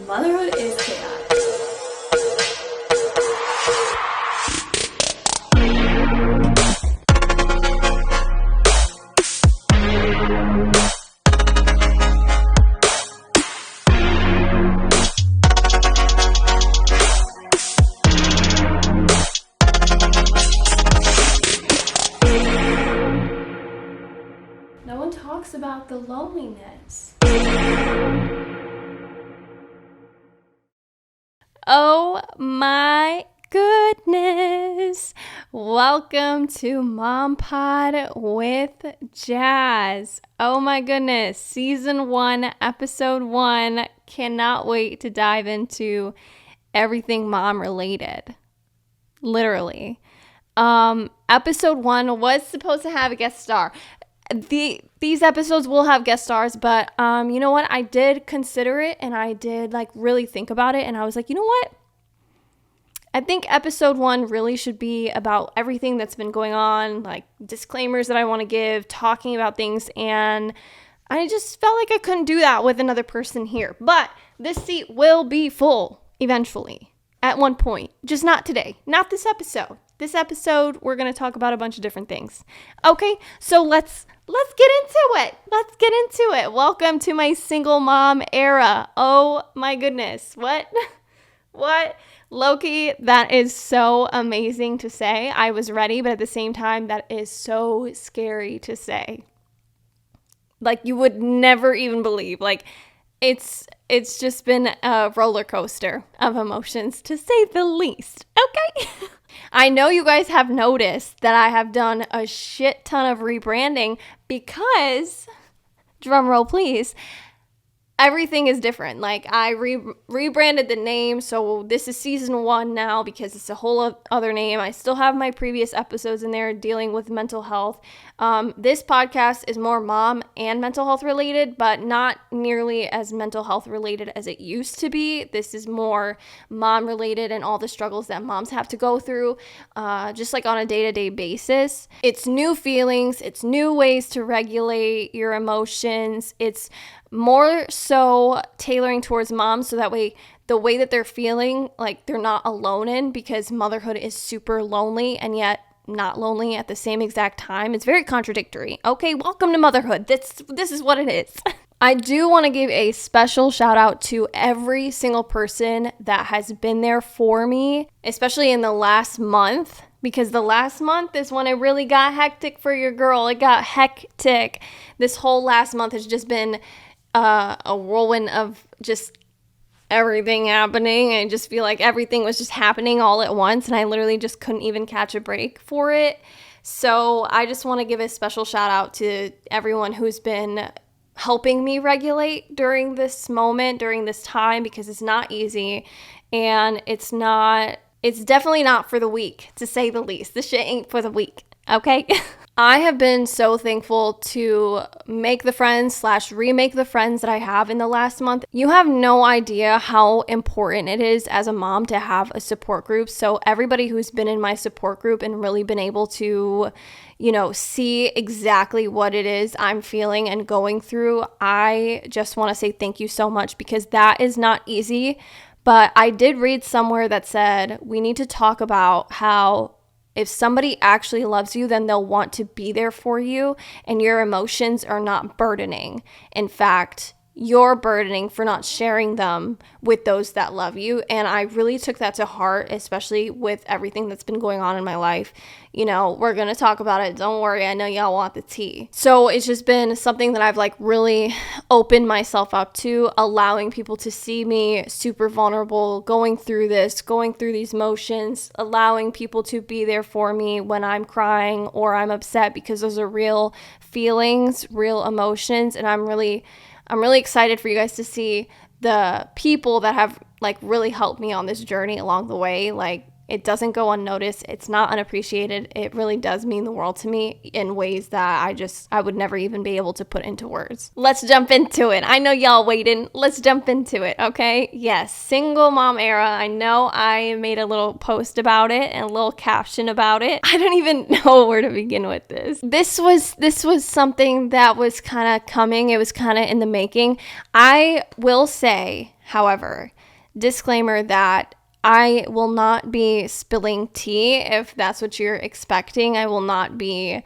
Motherhood is chaotic. No one talks about the loneliness. Oh my goodness. Welcome to Mom Pod with Jazz. Oh my goodness. Season 1, episode 1. Cannot wait to dive into everything mom related. Literally. Episode 1 was supposed to have a guest star. These episodes will have guest stars, but you know what? I did consider it, and I did really think about it, and I was like, you know what? I think episode 1 really should be about everything that's been going on, like disclaimers that I want to give, talking about things, and I just felt like I couldn't do that with another person here. But this seat will be full eventually, at one point. Just not today. Not this episode. This episode, we're going to talk about a bunch of different things. Okay, so let's get into it. Let's get into it. Welcome to my single mom era. Oh my goodness. What? Loki, that is so amazing to say. I was ready, but at the same time, that is so scary to say. You would never even believe. It's just been a roller coaster of emotions, to say the least. Okay? I know you guys have noticed that I have done a shit ton of rebranding because, drum roll please, everything is different. I rebranded the name, so this is season 1 now because it's a whole other name. I still have my previous episodes in there dealing with mental health. This podcast is more mom and mental health related, but not nearly as mental health related as it used to be. This is more mom related and all the struggles that moms have to go through, just on a day-to-day basis. It's new feelings, it's new ways to regulate your emotions. It's more so tailoring towards moms so that way the way that they're feeling, they're not alone in, because motherhood is super lonely and yet not lonely at the same exact time. It's very contradictory. Okay, welcome to motherhood. This is what it is. I do want to give a special shout out to every single person that has been there for me, especially in the last month, because the last month is when it really got hectic for your girl. It got hectic. This whole last month has just been a whirlwind of just everything happening. I just feel like everything was just happening all at once, and I literally just couldn't even catch a break for it. So I just want to give a special shout out to everyone who's been helping me regulate during this moment, during this time, because it's not easy, and it's definitely not for the weak, to say the least. This shit ain't for the weak, okay? I have been so thankful to make the friends / remake the friends that I have in the last month. You have no idea how important it is as a mom to have a support group. So everybody who's been in my support group and really been able to, see exactly what it is I'm feeling and going through, I just want to say thank you so much, because that is not easy. But I did read somewhere that said we need to talk about how if somebody actually loves you, then they'll want to be there for you, and your emotions are not burdening. In fact, you're burdening for not sharing them with those that love you. And I really took that to heart, especially with everything that's been going on in my life. We're going to talk about it. Don't worry. I know y'all want the tea. So it's just been something that I've really opened myself up to, allowing people to see me super vulnerable, going through these motions, allowing people to be there for me when I'm crying or I'm upset, because those are real feelings, real emotions. And I'm really excited for you guys to see the people that have really helped me on this journey along the way. It doesn't go unnoticed. It's not unappreciated. It really does mean the world to me in ways that I would never even be able to put into words. Let's jump into it. I know y'all waiting. Let's jump into it, okay? Yes, single mom era. I know I made a little post about it and a little caption about it. I don't even know where to begin with this. This was something that was kind of coming. It was kind of in the making. I will say, However, disclaimer that I will not be spilling tea if that's what you're expecting. I will not be,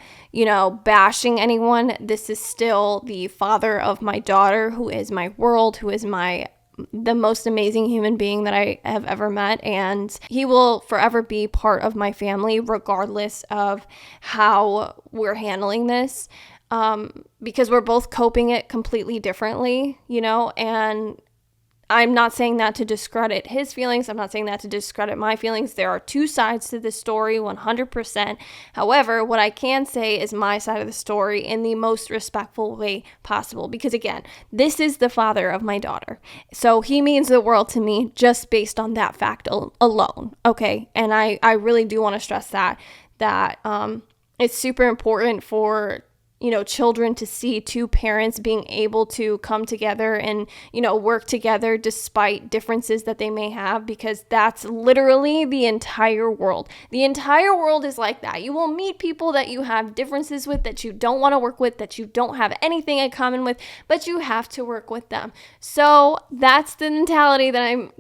bashing anyone. This is still the father of my daughter, who is my world, who is the most amazing human being that I have ever met. And he will forever be part of my family, regardless of how we're handling this. Because we're both coping it completely differently, and I'm not saying that to discredit his feelings. I'm not saying that to discredit my feelings. There are two sides to this story, 100%. However, what I can say is my side of the story in the most respectful way possible. Because again, this is the father of my daughter. So he means the world to me just based on that fact alone. Okay. And I really do want to stress that it's super important for children to see two parents being able to come together and, work together despite differences that they may have, because that's literally the entire world. The entire world is like that. You will meet people that you have differences with, that you don't want to work with, that you don't have anything in common with, but you have to work with them. So that's the mentality that I'm,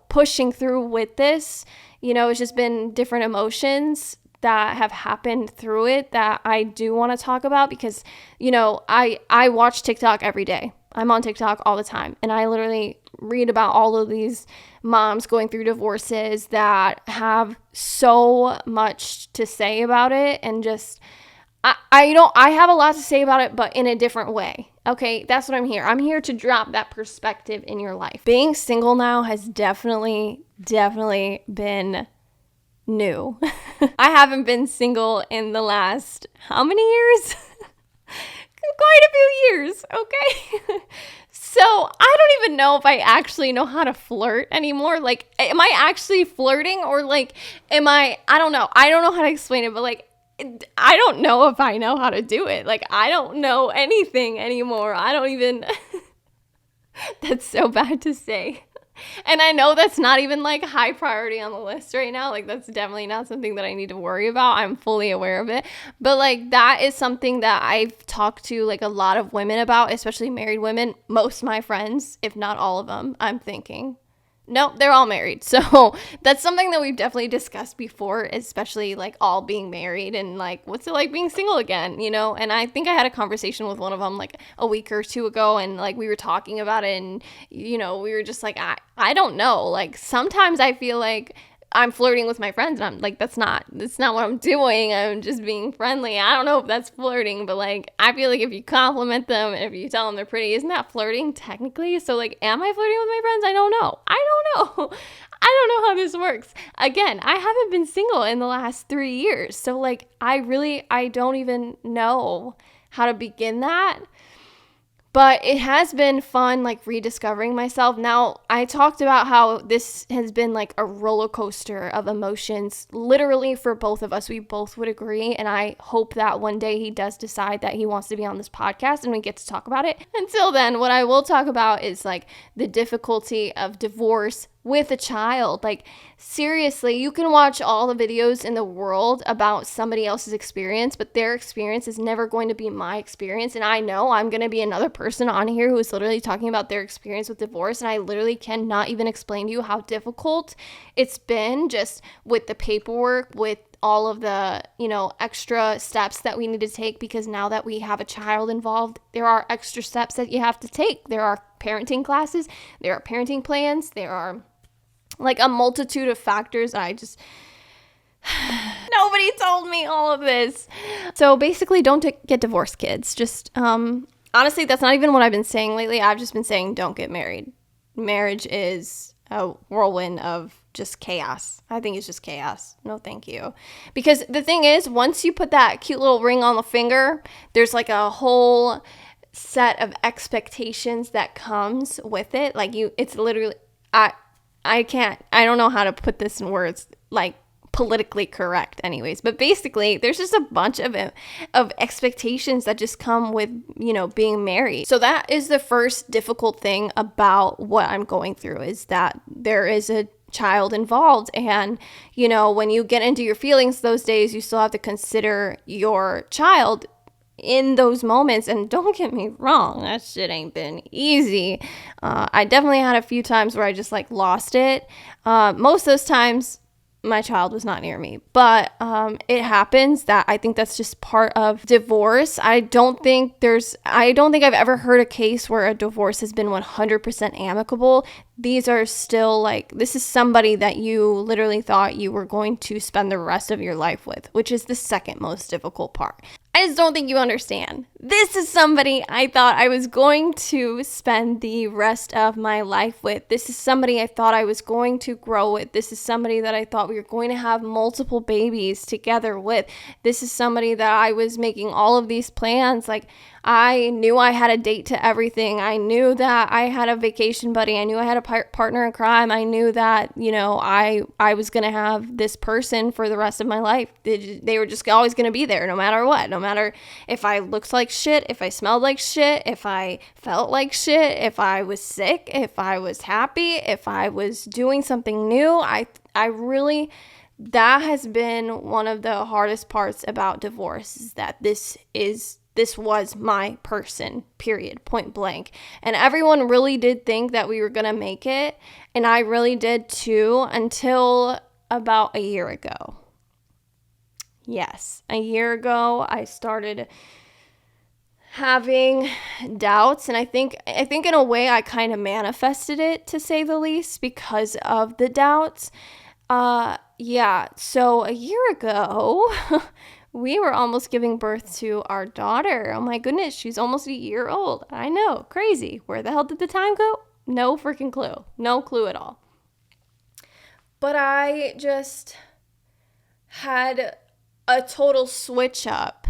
pushing through with this. It's just been different emotions that have happened through it that I do want to talk about, because, I watch TikTok every day. I'm on TikTok all the time, and I literally read about all of these moms going through divorces that have so much to say about it, and just, I have a lot to say about it, but in a different way. Okay, that's what I'm here. I'm here to drop that perspective in your life. Being single now has definitely been new. I haven't been single in the last, how many years? Quite a few years, okay? So I don't even know if I actually know how to flirt anymore. Like, am I actually flirting, or like, I don't know. I don't know how to explain it, but like, I don't know if I know how to do it. Like, I don't know anything anymore. I don't even, that's so bad to say. And I know that's not even like high priority on the list right now. Like, that's definitely not something that I need to worry about. I'm fully aware of it. But like, that is something that I've talked to like a lot of women about, especially married women. Most of my friends, if not all of them, I'm thinking. Nope, they're all married. So that's something that we've definitely discussed before, especially like all being married and like, what's it like being single again, And I think I had a conversation with one of them like a week or two ago, and like we were talking about it, and, we were just like, I don't know. Like, sometimes I feel like I'm flirting with my friends, and I'm like, that's not what I'm doing. I'm just being friendly. I don't know if that's flirting, but like, I feel like if you compliment them and if you tell them they're pretty, isn't that flirting technically? So like, am I flirting with my friends? I don't know. I don't know how this works. Again, I haven't been single in the last 3 years. So like, I don't even know how to begin that. But it has been fun, like, rediscovering myself. Now, I talked about how this has been like a roller coaster of emotions, literally, for both of us. We both would agree. And I hope that one day he does decide that he wants to be on this podcast and we get to talk about it. Until then, what I will talk about is like the difficulty of divorce with a child. Like, seriously, you can watch all the videos in the world about somebody else's experience, but their experience is never going to be my experience. And I know I'm going to be another person on here who is literally talking about their experience with divorce, and I literally cannot even explain to you how difficult it's been, just with the paperwork, with all of the, extra steps that we need to take, because now that we have a child involved, there are extra steps that you have to take. There are parenting classes, there are parenting plans, there are like a multitude of factors. Nobody told me all of this. So basically, don't get divorced, kids. Just, honestly, that's not even what I've been saying lately. I've just been saying, don't get married. Marriage is a whirlwind of just chaos. I think it's just chaos. No, thank you. Because the thing is, once you put that cute little ring on the finger, there's like a whole set of expectations that comes with it. Like, it's literally, I don't know how to put this in words, like, politically correct anyways, but basically there's just a bunch of expectations that just come with, being married. So that is the first difficult thing about what I'm going through, is that there is a child involved, and when you get into your feelings those days, you still have to consider your child in those moments, and don't get me wrong, that shit ain't been easy. I definitely had a few times where I just like lost it. Most of those times my child was not near me, but it happens. That I think that's just part of divorce. I don't think I've ever heard a case where a divorce has been 100% amicable. These are still like, this is somebody that you literally thought you were going to spend the rest of your life with, which is the second most difficult part. I just don't think you understand. This is somebody I thought I was going to spend the rest of my life with. This is somebody I thought I was going to grow with. This is somebody that I thought we were going to have multiple babies together with. This is somebody that I was making all of these plans. Like, I knew I had a date to everything. I knew that I had a vacation buddy. I knew I had a partner in crime. I knew that, I was going to have this person for the rest of my life. They were just always going to be there no matter what. No matter if I looked like shit, if I smelled like shit, if I felt like shit, if I was sick, if I was happy, if I was doing something new. I really, that has been one of the hardest parts about divorce, is that this was my person, period, point blank. And everyone really did think that we were going to make it. And I really did too, until about a year ago. Yes, a year ago, I started having doubts. And I think in a way I kind of manifested it, to say the least, because of the doubts. So a year ago, we were almost giving birth to our daughter. Oh my goodness, she's almost a year old. I know, crazy. Where the hell did the time go? No freaking clue. No clue at all. But I just had a total switch up.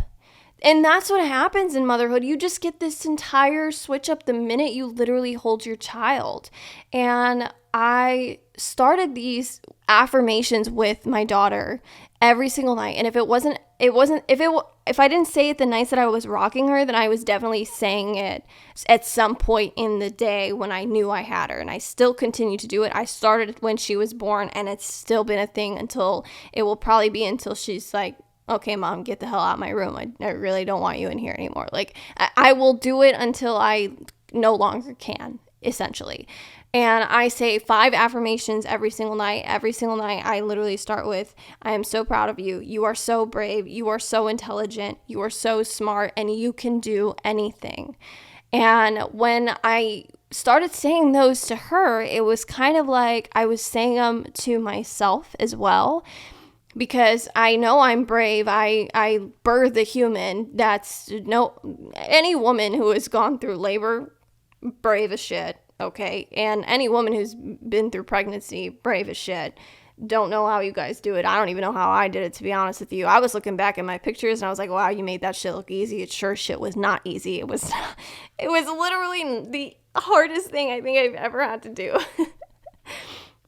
And that's what happens in motherhood. You just get this entire switch up the minute you literally hold your child. And I started these affirmations with my daughter every single night. And if I didn't say it the nights that I was rocking her, then I was definitely saying it at some point in the day when I knew I had her. And I still continue to do it. I started when she was born, and it's still been a thing until she's like, okay, Mom, get the hell out of my room. I really don't want you in here anymore. Like, I will do it until I no longer can, essentially. And I say 5 affirmations every single night. Every single night, I literally start with, I am so proud of you. You are so brave. You are so intelligent. You are so smart, and you can do anything. And when I started saying those to her, it was kind of like I was saying them to myself as well. Because I know I'm brave. I birthed a human. Any woman who has gone through labor, brave as shit, okay? And any woman who's been through pregnancy, brave as shit. Don't know how you guys do it. I don't even know how I did it, to be honest with you. I was looking back at my pictures and I was like, wow, you made that shit look easy. It sure shit was not easy. It was literally the hardest thing I think I've ever had to do.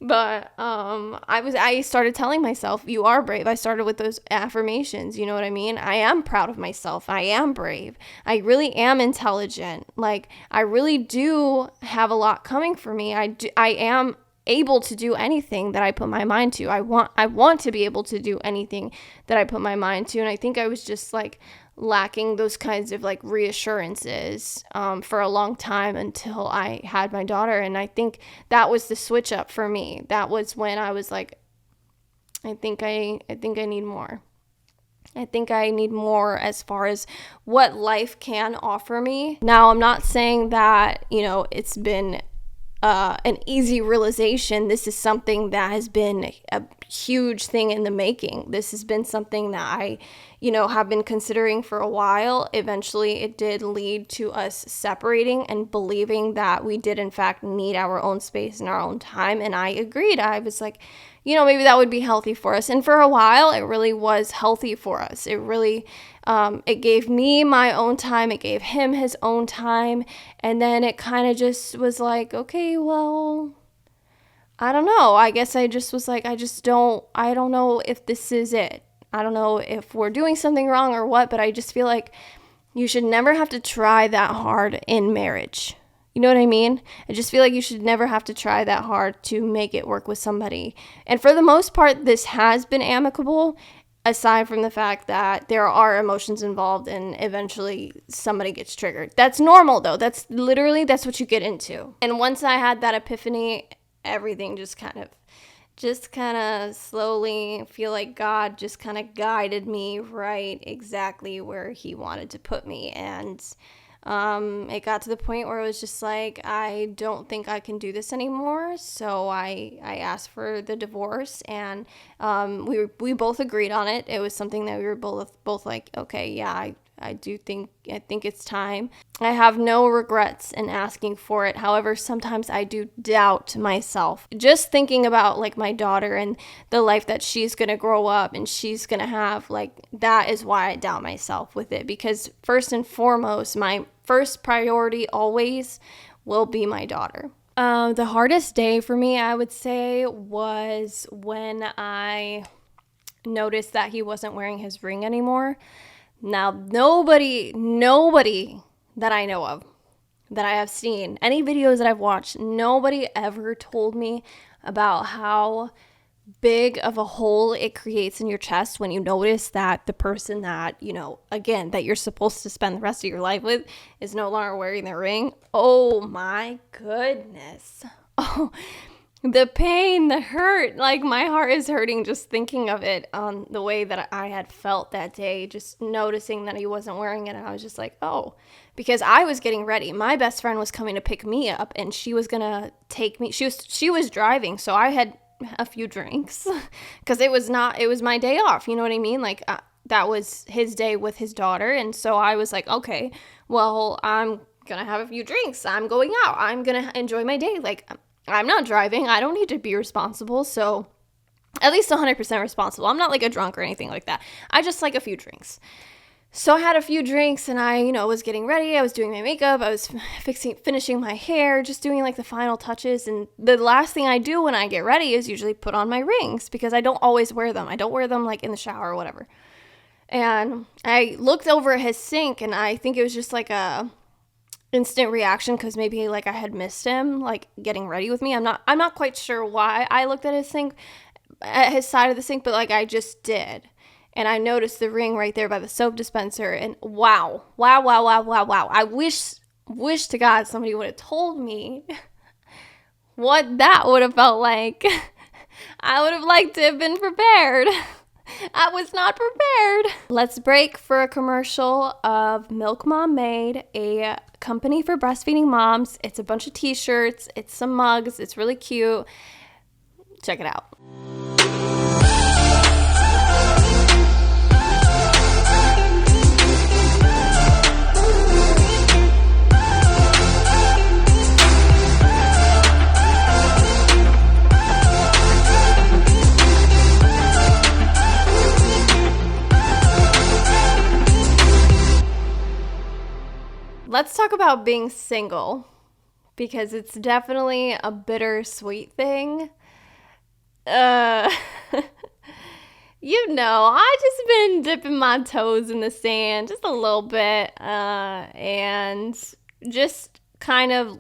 But I started telling myself, you are brave. I started with those affirmations, you know what I mean? I am proud of myself. I am brave. I really am intelligent. Like, I really do have a lot coming for me. I am able to do anything that I put my mind to. I want to be able to do anything that I put my mind to. And I think I was just like lacking those kinds of like reassurances for a long time until I had my daughter. And I think that was the switch up for me. That was when I was like, I think I need more. I think I need more as far as what life can offer me. Now, I'm not saying that, it's been an easy realization. This is something that has been a huge thing in the making. This has been something that I, have been considering for a while. Eventually, it did lead to us separating and believing that we did, in fact, need our own space and our own time. And I agreed. I was like, maybe that would be healthy for us. And for a while, it really was healthy for us. It really, it gave me my own time. It gave him his own time. And then it kind of just was like, okay, well, I don't know. I guess I just was like, I don't know if this is it. I don't know if we're doing something wrong or what, but I just feel like you should never have to try that hard in marriage. You know what I mean? I just feel like you should never have to try that hard to make it work with somebody. And for the most part, this has been amicable. aside from the fact that there are emotions involved and eventually somebody gets triggered. That's normal though. That's what you get into. And once I had that epiphany, everything just kind of slowly feel like God just kind of guided me right exactly where he wanted to put me. And it got to the point where it was just like, I don't think I can do this anymore. So I asked for the divorce, and we both agreed on it. It was something that we were both like, okay, yeah, I think it's time. I have no regrets in asking for it. However, sometimes I do doubt myself. Just thinking about like my daughter and the life that she's going to grow up and she's going to have, like, that is why I doubt myself with it. Because first and foremost, my first priority always will be my daughter. The hardest day for me, I would say, was when I noticed that he wasn't wearing his ring anymore. Now, nobody that I know of, that I have seen, any videos that I've watched, nobody ever told me about how big of a hole it creates in your chest when you notice that the person that, again, that you're supposed to spend the rest of your life with is no longer wearing their ring. Oh my goodness. Oh, the pain, the hurt, like my heart is hurting just thinking of it, the way that I had felt that day, just noticing that he wasn't wearing it. And I was just like, oh, because I was getting ready. My best friend was coming to pick me up and she was going to take me. She was driving. So I had a few drinks because it was my day off. You know what I mean? Like that was his day with his daughter. And so I was like, okay, well, I'm going to have a few drinks. I'm going out. I'm going to enjoy my day. Like, I'm not driving. I don't need to be responsible. So at least 100% responsible. I'm not like a drunk or anything like that. I just like a few drinks. So I had a few drinks and I, was getting ready. I was doing my makeup. I was finishing my hair, just doing like the final touches. And the last thing I do when I get ready is usually put on my rings because I don't always wear them. I don't wear them like in the shower or whatever. And I looked over at his sink and I think it was just like a instant reaction because maybe like I had missed him like getting ready with me. I'm not quite sure why I looked at his side of the sink, but like I just did. And I noticed the ring right there by the soap dispenser, and wow. I wish to God somebody would have told me what that would have felt like. I would have liked to have been prepared. I was not prepared. Let's break for a commercial of Milk Mom Made, a company for breastfeeding moms. It's a bunch of t-shirts. It's some mugs. It's really cute. Check it out. Let's talk about being single, because it's definitely a bittersweet thing. I just been dipping my toes in the sand just a little bit, and just kind of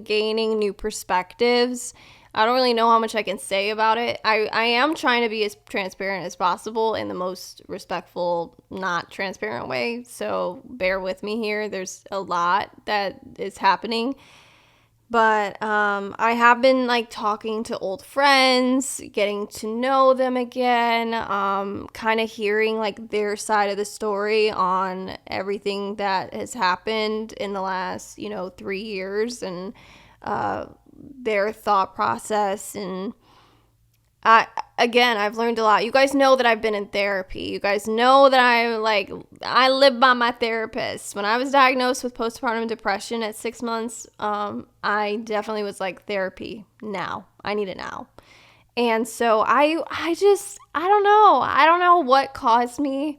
gaining new perspectives. I don't really know how much I can say about it. I am trying to be as transparent as possible in the most respectful, not transparent way. So bear with me here. There's a lot that is happening. But I have been like talking to old friends, getting to know them again, kind of hearing like their side of the story on everything that has happened in the last, 3 years, and their thought process. And I've learned a lot. You guys know that I've been in therapy. You guys know that I live by my therapist. When I was diagnosed with postpartum depression at 6 months, I definitely was like, therapy now. I need it now. And so I don't know what caused me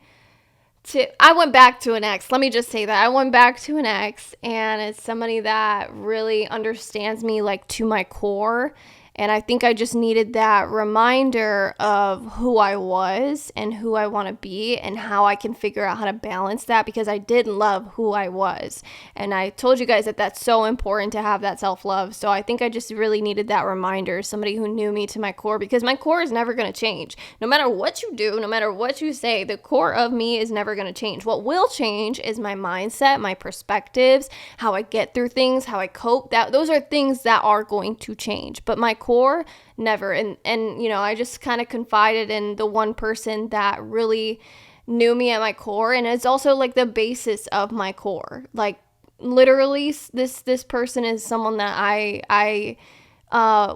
I went back to an ex. Let me just say that. I went back to an ex, and it's somebody that really understands me like to my core. And I think I just needed that reminder of who I was and who I want to be and how I can figure out how to balance that, because I did love who I was. And I told you guys that that's so important to have that self-love. So I think I just really needed that reminder, somebody who knew me to my core, because my core is never going to change. No matter what you do, no matter what you say, the core of me is never going to change. What will change is my mindset, my perspectives, how I get through things, how I cope. Those are things that are going to change. But my core, never. And you know, I just kind of confided in the one person that really knew me at my core, and it's also like the basis of my core. Like literally, this person is someone that I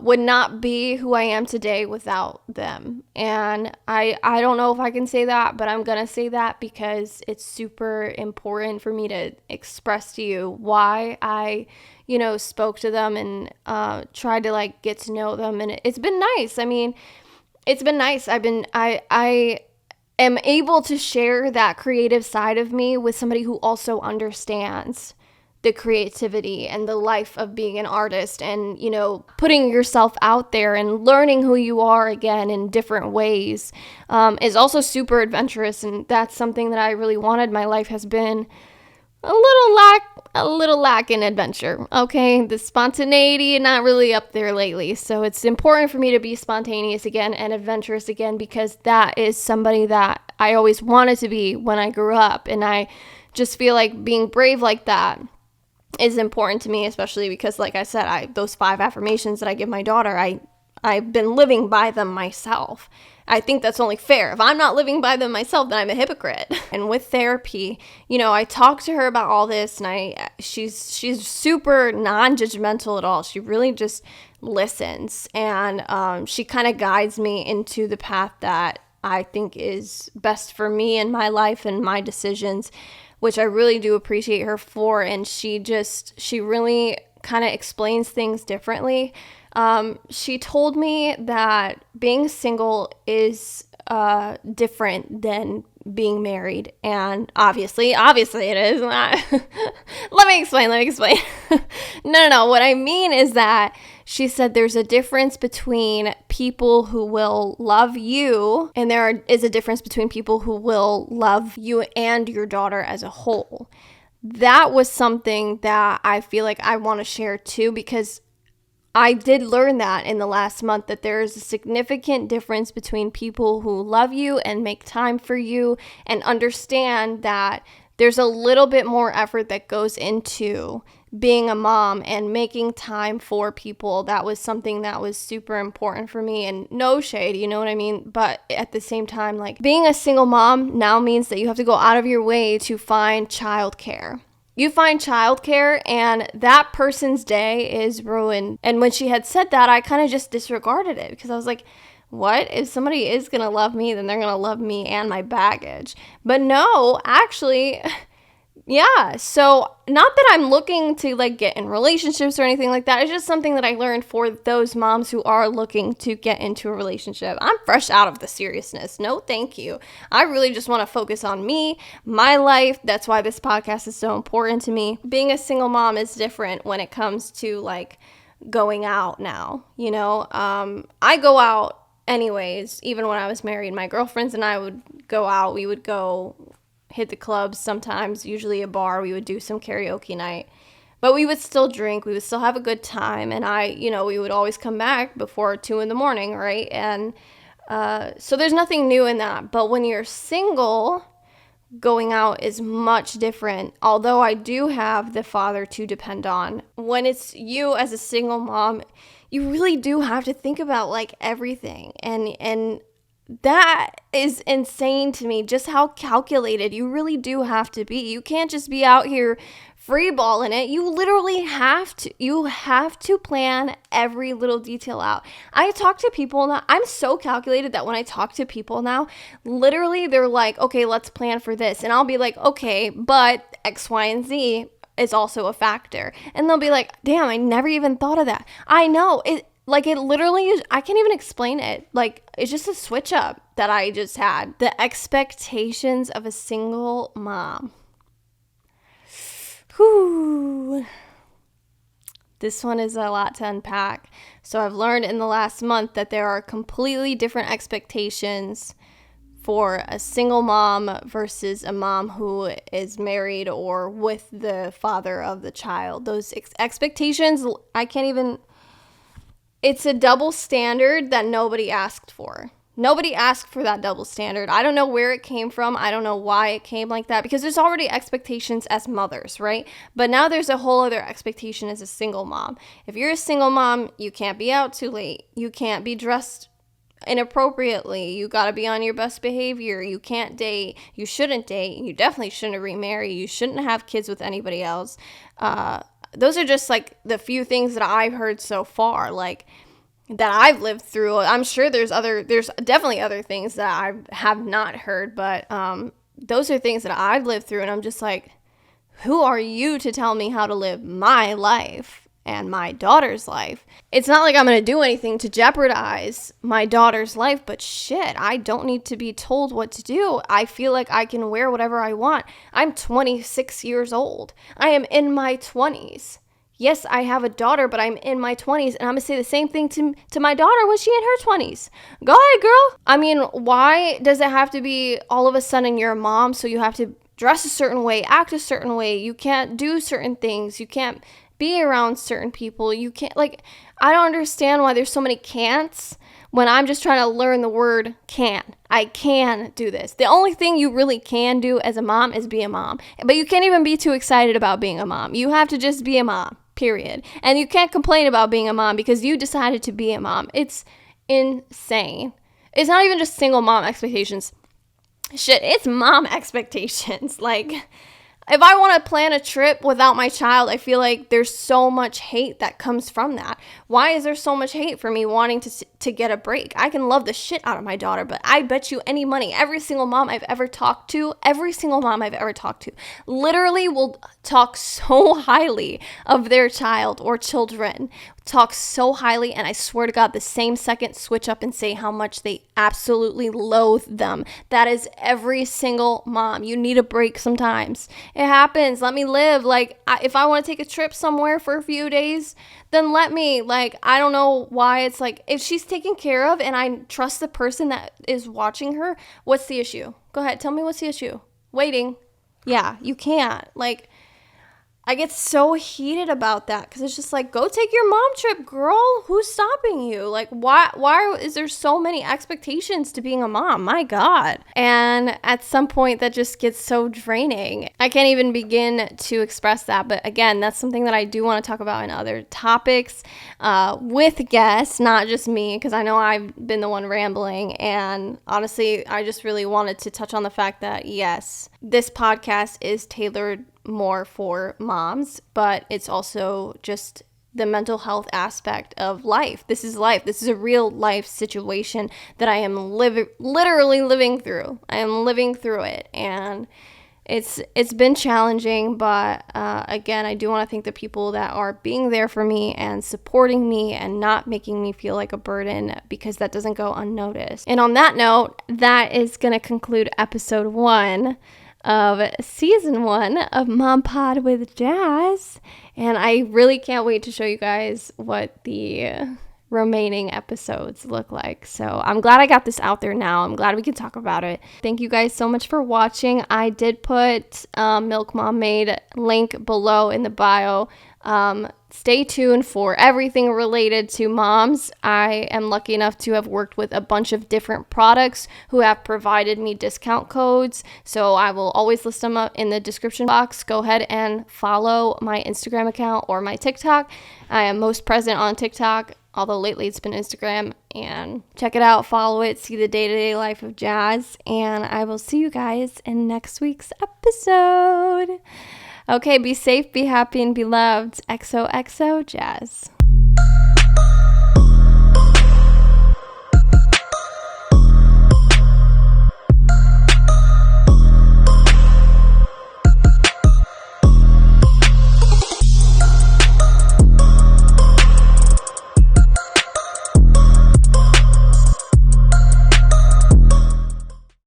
would not be who I am today without them. And I don't know if I can say that, but I'm gonna say that because it's super important for me to express to you why I, you know, spoke to them and tried to like get to know them. And it's been nice. I mean, it's been nice. I am able to share that creative side of me with somebody who also understands the creativity and the life of being an artist, and, you know, putting yourself out there and learning who you are again in different ways is also super adventurous. And that's something that I really wanted. My life has been a little lack in adventure. Okay, the spontaneity not really up there lately. So it's important for me to be spontaneous again and adventurous again, because that is somebody that I always wanted to be when I grew up. And I just feel like being brave like that is important to me, especially because, like I said, those 5 affirmations that I give my daughter, I've been living by them myself. I think that's only fair. If I'm not living by them myself, then I'm a hypocrite. And with therapy, you know, I talked to her about all this, and she's super non-judgmental at all. She really just listens, and she kind of guides me into the path that I think is best for me and my life and my decisions, which I really do appreciate her for. And she really kind of explains things differently. She told me that being single is different than being married, and obviously it is. Let me explain. No. What I mean is that she said there's a difference between people who will love you, and there is a difference between people who will love you and your daughter as a whole. That was something that I feel like I want to share too, because I did learn that in the last month, that there is a significant difference between people who love you and make time for you and understand that there's a little bit more effort that goes into being a mom and making time for people. That was something that was super important for me, and no shade, you know what I mean? But at the same time, like, being a single mom now means that you have to go out of your way to find childcare. You find childcare and that person's day is ruined. And when she had said that, I kind of just disregarded it, because I was like, what? If somebody is going to love me, then they're going to love me and my baggage. But no, actually, yeah. So not that I'm looking to like get in relationships or anything like that. It's just something that I learned for those moms who are looking to get into a relationship. I'm fresh out of the seriousness. No, thank you. I really just want to focus on me, my life. That's why this podcast is so important to me. Being a single mom is different when it comes to like going out now. You know, I go out anyways. Even when I was married, my girlfriends and I would go out. We would go hit the clubs sometimes, usually a bar. We would do some karaoke night, but we would still drink. We would still have a good time. And we would always come back before 2 a.m, right? And so there's nothing new in that. But when you're single, going out is much different. Although I do have the father to depend on. When it's you as a single mom, you really do have to think about like everything. And that is insane to me, just how calculated you really do have to be. You can't just be out here freeballing it. You literally have to. You have to plan every little detail out. I talk to people now. I'm so calculated that when I talk to people now, literally they're like, okay, let's plan for this. And I'll be like, okay, but X, Y, and Z is also a factor. And they'll be like, damn, I never even thought of that. I know it. Like, it literally is, I can't even explain it. Like, it's just a switch up that I just had. The expectations of a single mom. Whew. This one is a lot to unpack. So I've learned in the last month that there are completely different expectations for a single mom versus a mom who is married or with the father of the child. Those expectations, I can't even, it's a double standard that nobody asked for. Nobody asked for that double standard. I don't know where it came from. I don't know why it came like that, because there's already expectations as mothers, right? But now there's a whole other expectation as a single mom. If you're a single mom, you can't be out too late. You can't be dressed inappropriately. You got to be on your best behavior. You can't date. You shouldn't date. You definitely shouldn't remarry. You shouldn't have kids with anybody else. Those are just like the few things that I've heard so far, like that I've lived through. I'm sure there's definitely other things that I have not heard, but those are things that I've lived through, and I'm just like, who are you to tell me how to live my life and my daughter's life? It's not like I'm going to do anything to jeopardize my daughter's life, but shit, I don't need to be told what to do. I feel like I can wear whatever I want. I'm 26 years old. I am in my 20s. Yes, I have a daughter, but I'm in my 20s, and I'm going to say the same thing to my daughter when she's in her 20s. Go ahead, girl. I mean, why does it have to be all of a sudden you're a mom, so you have to dress a certain way, act a certain way? You can't do certain things. You can't be around certain people. You can't, like, I don't understand why there's so many can'ts when I'm just trying to learn the word can. I can do this. The only thing you really can do as a mom is be a mom. But you can't even be too excited about being a mom. You have to just be a mom, period. And you can't complain about being a mom because you decided to be a mom. It's insane. It's not even just single mom expectations. Shit, it's mom expectations. Like, if I want to plan a trip without my child, I feel like there's so much hate that comes from that. Why is there so much hate for me wanting to get a break? I can love the shit out of my daughter, but I bet you any money, every single mom I've ever talked to, literally will talk so highly of their child or children. Talk so highly, and I swear to God, the same second switch up and say how much they absolutely loathe them. That is every single mom. You need a break sometimes. It happens. Let me live. Like, if I want to take a trip somewhere for a few days, then let me. Like, I don't know why it's like, if she's taken care of and I trust the person that is watching her, what's the issue? Go ahead. Tell me what's the issue. Waiting. Yeah, you can't. Like, I get so heated about that because it's just like, go take your mom trip, girl. Who's stopping you? Like, why is there so many expectations to being a mom? My God. And at some point that just gets so draining. I can't even begin to express that. But again, that's something that I do want to talk about in other topics with guests, not just me, because I know I've been the one rambling. And honestly, I just really wanted to touch on the fact that, yes, this podcast is tailored more for moms, but it's also just the mental health aspect of life. This is life. This is a real life situation that I am literally living through. I am living through it, and it's been challenging, but again, I do want to thank the people that are being there for me and supporting me and not making me feel like a burden, because that doesn't go unnoticed. And on that note, that is going to conclude episode 1 of season 1 of Mom Pod with Jazz, and I really can't wait to show you guys what the remaining episodes look like. So I'm glad I got this out there now. I'm glad we can talk about it. Thank you guys so much for watching. I did put Milk Mom Made link below in the bio. Stay tuned for everything related to moms. I am lucky enough to have worked with a bunch of different products who have provided me discount codes, so I will always list them up in the description box. Go ahead and follow my Instagram account or my TikTok. I am most present on TikTok, although lately it's been Instagram, and check it out, follow it, see the day-to-day life of Jazz, and I will see you guys in next week's episode. Okay, be safe, be happy, and be loved. XOXO Jazz.